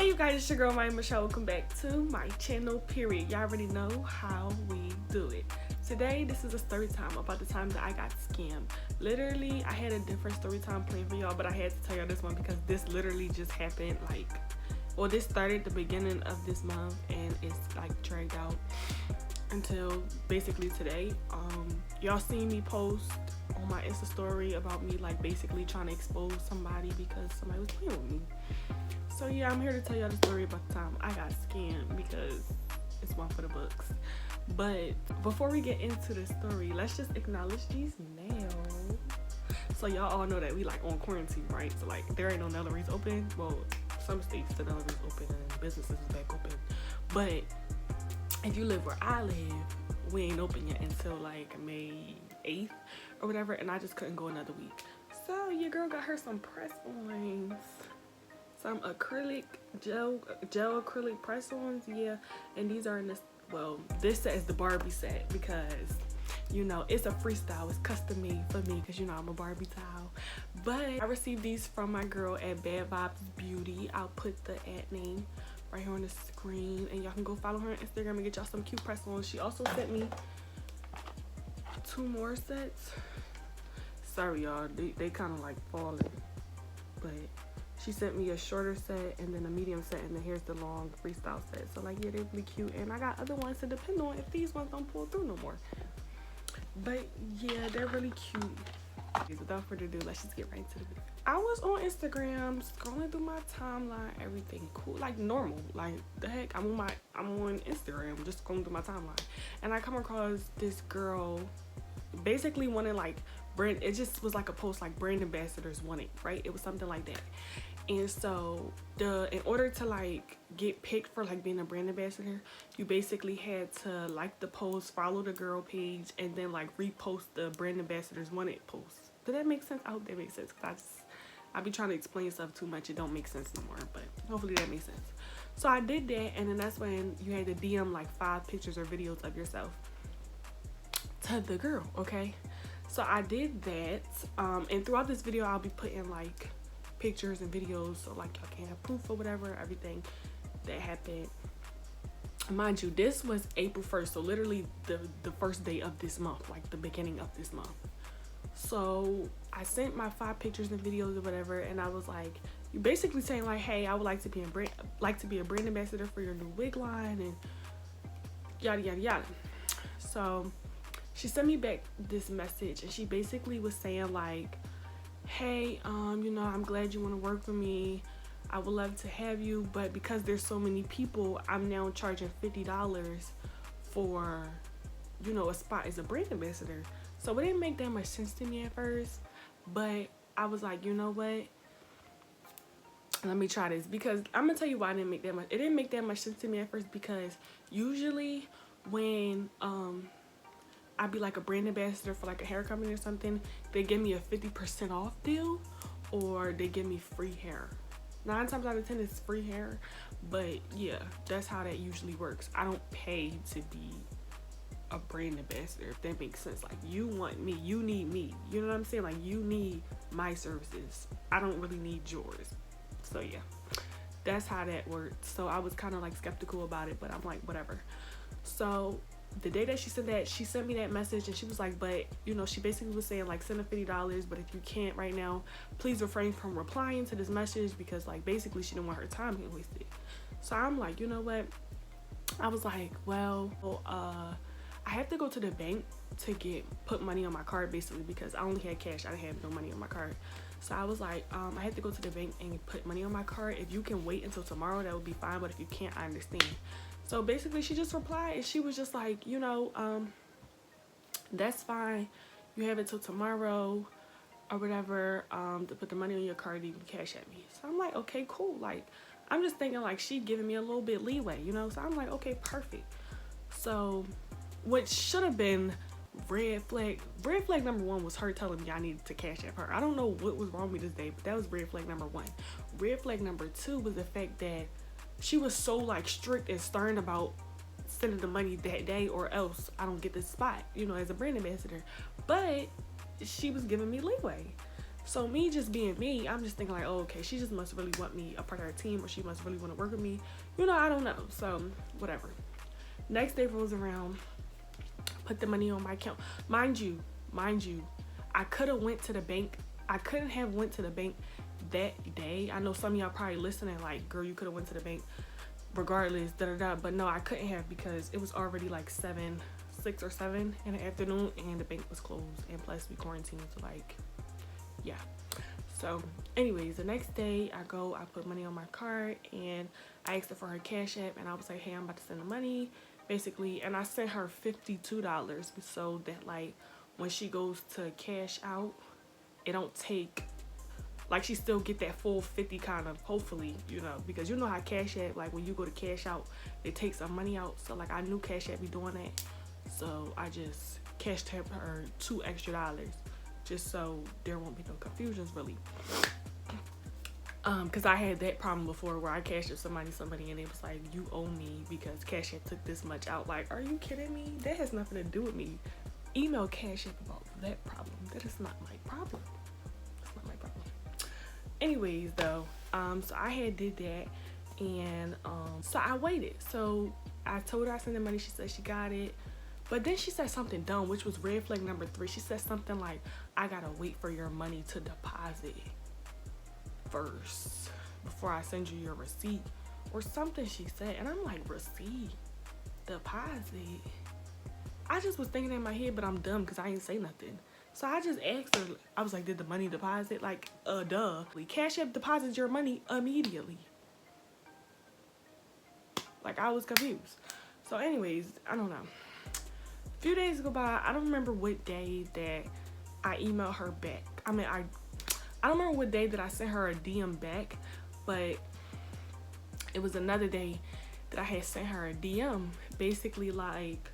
you guys, it's your girl, my Michelle. Welcome back to my channel, period. Y'all already know how we do it. Today, this is a story time about the time that I got scammed. Literally, I had a different story time planned for y'all, but I had to tell y'all this one because this literally just happened this started the beginning of this month and it's like dragged out until basically today. Y'all seen me post on my Insta story about me like basically trying to expose somebody because somebody was playing with me. So yeah, I'm here to tell y'all the story about the time I got scammed because it's one for the books. But before we get into the story, let's just acknowledge these nails. So y'all all know that we like on quarantine, right? So like there ain't no naileries open. Well, some states the naileries open and businesses is back open. But if you live where I live, we ain't open yet until like May 8th or whatever, and I just couldn't go another week. So your girl got her some press-ons. Some acrylic gel acrylic press-ons, yeah, and these are in this, well, this set is the Barbie set because you know it's a freestyle, it's custom made for me because you know I'm a Barbie towel. But I received these from my girl at Bad Vibes Beauty. I'll put the ad name right here on the screen and y'all can go follow her on Instagram and get y'all some cute press-ons. She also sent me 2 more sets. Sorry y'all, they kind of like falling, but she sent me a shorter set and then a medium set, and then here's the long freestyle set. So like, yeah, they're really cute, and I got other ones to depend on if these ones don't pull through no more. But yeah, they're really cute. Without further ado, let's just get right into the video. I was on Instagram scrolling through my timeline, everything cool, like normal, like the heck, I'm on Instagram just scrolling through my timeline, and I come across this girl basically wanted like brand, it just was like a post like brand ambassadors wanted, right? It was something like that. And so in order to like get picked for like being a brand ambassador, you basically had to like the post, follow the girl page, and then like repost the brand ambassadors wanted post. Did that make sense? I hope that makes sense, because I be trying to explain stuff too much, it don't make sense no more, but hopefully that makes sense. So I did that, and then that's when you had to DM like 5 pictures or videos of yourself to the girl, okay? So I did that, and throughout this video I'll be putting like pictures and videos so like y'all can have proof or whatever, everything that happened. Mind you, this was April 1st, so literally the first day of this month, like the beginning of this month. So I sent my 5 pictures and videos or whatever, and I was like, you basically saying like, hey, I would like to be a brand ambassador for your new wig line and yada yada yada. So she sent me back this message, and she basically was saying like, hey, you know, I'm glad you want to work with me. I would love to have you, but because there's so many people, I'm now charging $50 for, you know, a spot as a brand ambassador. So it didn't make that much sense to me at first, but I was like, you know what? Let me try this, because I'm gonna tell you why it didn't make that much sense to me at first, because usually when I'd be like a brand ambassador for like a hair company or something, they give me a 50% off deal, or they give me free hair. 9 times out of 10 it's free hair, but yeah, that's how that usually works. I don't pay to be a brand ambassador, if that makes sense. Like, you want me, you need me, you know what I'm saying? Like, you need my services, I don't really need yours. So yeah, that's how that worked. So I was kind of like skeptical about it, but I'm like, whatever. So the day that she said that, she sent me that message, and she was like, but you know, she basically was saying like, send her $50, but if you can't right now, please refrain from replying to this message, because like basically she didn't want her time getting wasted. So I'm like, you know what, I was like, well, I have to go to the bank to put money on my card, basically, because I only had cash, I didn't have no money on my card. So I was like, I had to go to the bank and put money on my card. If you can wait until tomorrow, that would be fine, but if you can't, I understand. So basically she just replied, and she was just like, you know, that's fine, you have it till tomorrow or whatever, to put the money on your card, you can cash at me. So I'm like, okay, cool. Like, I'm just thinking like she giving me a little bit leeway, you know? So I'm like, okay, perfect. So what should have been red flag number 1 was her telling me I needed to cash app her. I don't know what was wrong with this day, but that was red flag number 1. Red flag number 2 was the fact that she was so like strict and stern about sending the money that day, or else I don't get this spot, you know, as a brand ambassador. But she was giving me leeway. So me just being me, I'm just thinking like, oh, okay, she just must really want me a part of her team, or she must really want to work with me. You know, I don't know. So whatever. Next day rolls around, put the money on my account. Mind you, I could have went to the bank. I couldn't have went to the bank that day. I know some of y'all probably listening like, girl, you could have went to the bank regardless, but no, I couldn't have, because it was already like 6 or 7 in the afternoon, and the bank was closed, and plus we quarantined, so like, yeah. So anyways, the next day I put money on my card, and I asked her for her Cash App, and I was like, hey, I'm about to send the money basically, and I sent her $52 so that like when she goes to cash out, it don't take, like, she still get that full 50 kind of, hopefully, you know, because you know how Cash App, like when you go to cash out, they take some money out. So like I knew Cash App be doing that, so I just cashed her $2 extra, just so there won't be no confusions really. Because I had that problem before where I cashed up somebody and it was like, you owe me because Cash App took this much out. Like, are you kidding me? That has nothing to do with me. Email Cash App about that problem. That is not my problem. That's not my problem. Anyways, though, so I had did that, and so I waited. So I told her I sent the money. She said she got it. But then she said something dumb, which was red flag number 3. She said something like, I gotta wait for your money to deposit first before I send you your receipt, or something she said. And I'm like, receipt? Deposit? I just was thinking in my head, but I'm dumb because I ain't say nothing. So I just asked her, I was like, did the money deposit? Like, duh. Cash App deposits your money immediately. Like, I was confused. So anyways, I don't know. A few days go by. I don't remember what day that I emailed her back. I mean, I don't remember what day that I sent her a DM back, but it was another day that I had sent her a DM, basically like,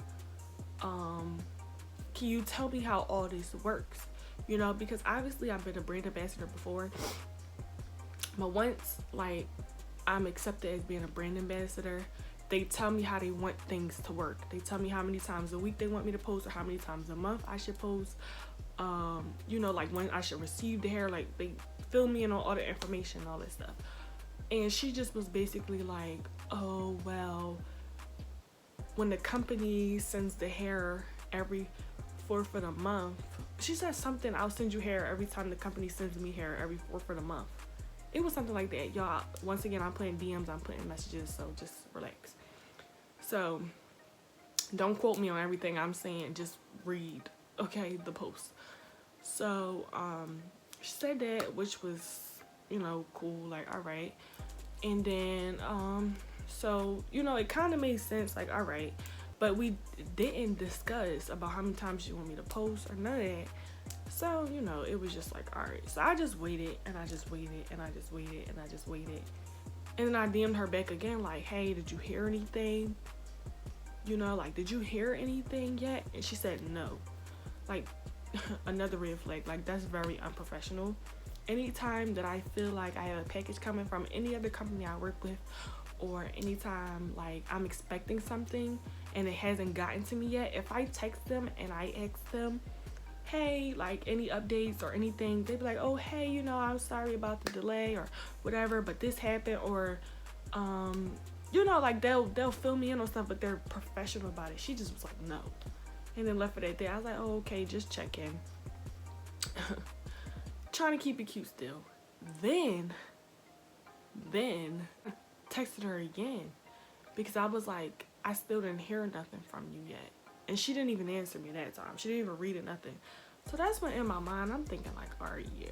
can you tell me how all this works? You know, because obviously I've been a brand ambassador before, but once like I'm accepted as being a brand ambassador, they tell me how they want things to work. They tell me how many times a week they want me to post, or how many times a month I should post. You know, like when I should receive the hair, like they fill me in on all the information and all that stuff. And she just was basically like, oh, well, when the company sends the hair every 4th of the month, she said something, I'll send you hair every time the company sends me hair every 4th of the month. It was something like that. Y'all, once again, I'm putting DMs, I'm putting messages, so just relax. So don't quote me on everything I'm saying, just read, okay, the post. So she said that, which was, you know, cool, like, all right. And then so, you know, it kind of made sense, like, all right, but we didn't discuss about how many times you want me to post or none of that. So, you know, it was just like, all right. So I just waited, and I just waited, and I just waited, and I just waited. And then I DM'd her back again, like, hey, did you hear anything? You know, like, did you hear anything yet? And she said no. Like, another red flag. Like, that's very unprofessional. Anytime that I feel like I have a package coming from any other company I work with, or anytime like I'm expecting something and it hasn't gotten to me yet, if I text them and I ask them, hey, like, any updates or anything, they'd be like, oh, hey, you know, I'm sorry about the delay or whatever, but this happened, or you know, like they'll fill me in on stuff, but they're professional about it. She just was like, no, and then left it at that. I was like, oh, okay, just check in. Trying to keep it cute still. Then texted her again, because I was like, I still didn't hear nothing from you yet. And she didn't even answer me that time. She didn't even read it, nothing. So that's when in my mind I'm thinking like, all right, yeah,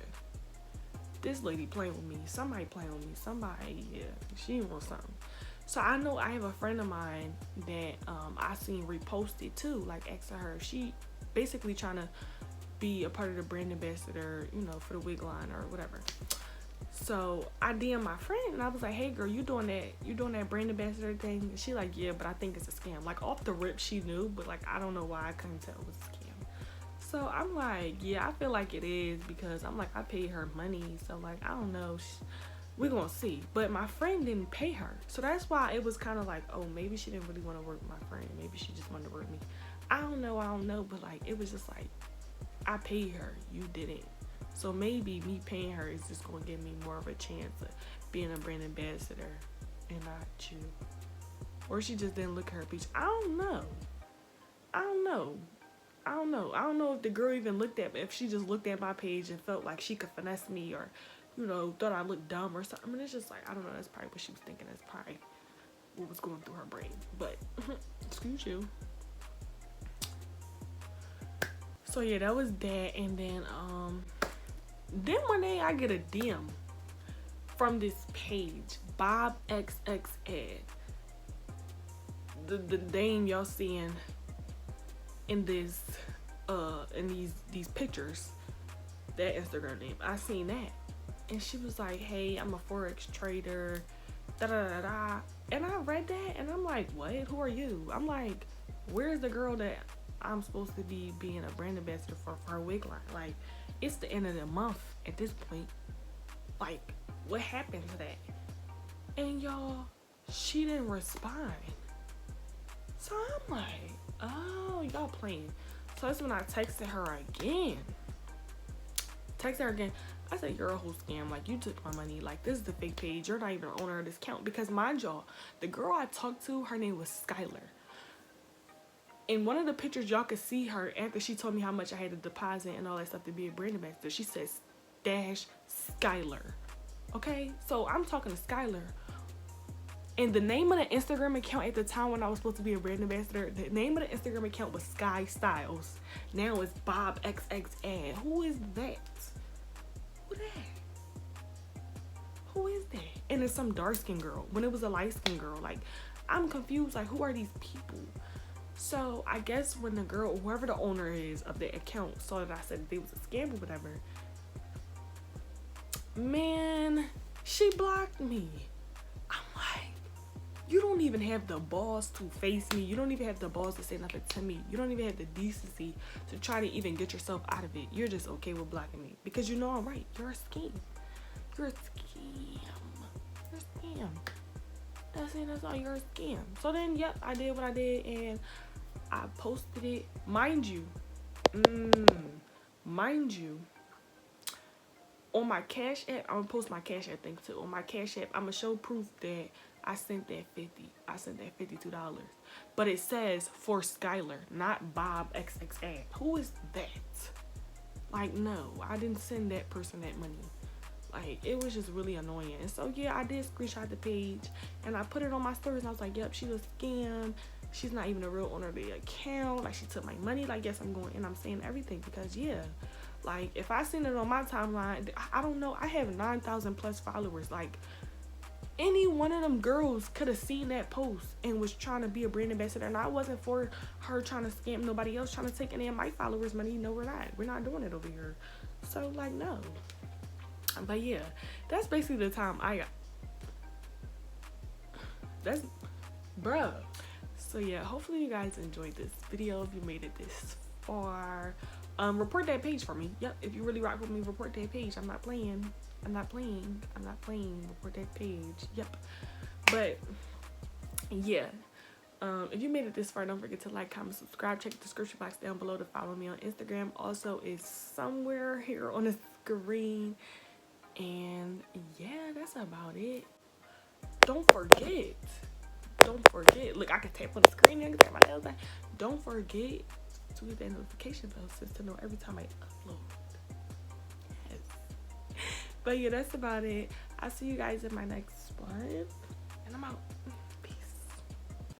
this lady playing with me. Somebody playing with me. Somebody, yeah, she wants something. So I know I have a friend of mine that I seen reposted too, like asking her. She basically trying to be a part of the brand ambassador, you know, for the wig line or whatever. So I DM my friend and I was like, hey girl, you doing that brand ambassador thing? And she like, yeah, but I think it's a scam. Like off the rip she knew, but like I don't know why I couldn't tell it was a scam. So I'm like, yeah, I feel like it is, because I'm like, I paid her money, so like I don't know, we're gonna see. But my friend didn't pay her, so that's why it was kind of like, oh, maybe she didn't really want to work with my friend, maybe she just wanted to work with me. I don't know, but like it was just like, I paid her, you didn't. So maybe me paying her is just gonna give me more of a chance of being a brand ambassador and not you. Or she just didn't look at her page. I don't know. I don't know if the girl even looked at me, if she just looked at my page and felt like she could finesse me, or, you know, thought I looked dumb or something. I mean, it's just like, I don't know. That's probably what she was thinking. That's probably what was going through her brain. But, excuse you. So, yeah, that was that. And then one day I get a DM from this page, Bob XX Ad. The name y'all seeing in this in these pictures, that Instagram name, I seen that, and she was like, hey, I'm a forex trader, da da da da, and I read that and I'm like, what? Who are you? I'm like, where's the girl that I'm supposed to be being a brand ambassador for her wig line? Like, it's the end of the month at this point. Like, what happened to that? And y'all, she didn't respond. So I'm like, oh, y'all playing. So that's when I texted her again. I said, you're a whole scam. Like, you took my money. Like, this is the fake page. You're not even the owner of this account. Because mind y'all, the girl I talked to, her name was Skylar. In one of the pictures, y'all could see her after she told me how much I had to deposit and all that stuff to be a brand ambassador. She says, dash Skylar. Okay? So I'm talking to Skylar. And the name of the Instagram account at the time when I was supposed to be a brand ambassador, the name of the Instagram account was Sky Styles. Now it's Bob XX Ad. Who is that? Who is that? And it's some dark skinned girl when it was a light skinned girl. Like, I'm confused. Like, who are these people? So I guess when the girl, whoever the owner is of the account, saw that I said they was a scam or whatever, man, she blocked me. I'm like, you don't even have the balls to face me. You don't even have the balls to say nothing to me. You don't even have the decency to try to even get yourself out of it. You're just okay with blocking me because you know I'm right. You're a scam. You're a scam. You're a scam. That's all. You're a scam. So then, yep, I did what I did and I posted it. Mind you, on my Cash App, I'm gonna post my Cash App thing too. On my Cash App, I'm gonna show proof that I sent that $52. But it says for Skylar, not Bob XX Ad. Who is that? Like, no, I didn't send that person that money. Like, it was just really annoying. And so, yeah, I did screenshot the page and I put it on my stories and I was like, yep, she was a scam. She's not even a real owner of the account. Like, she took my money. Like, yes, I'm going and I'm saying everything because, yeah, like, if I seen it on my timeline, I don't know. I have 9,000 plus followers. Like, any one of them girls could have seen that post and was trying to be a brand ambassador. And I wasn't for her trying to scam nobody else, trying to take any of my followers' money. No, we're not. We're not doing it over here. So, like, no. But, yeah, that's basically the time I got. That's, bruh. So, yeah, hopefully you guys enjoyed this video. If you made it this far, report that page for me. Yep, if you really rock with me, report that page. I'm not playing. Report that page. Yep. But yeah, if you made it this far, don't forget to like, comment, subscribe. Check the description box down below to follow me on Instagram. Also, it's somewhere here on the screen. And yeah, that's about it. Don't forget. Look, I can tap on the screen and I can tap my nails back. Don't forget to hit that notification bell to know every time I upload. Yes. But yeah, that's about it. I'll see you guys in my next one. And I'm out.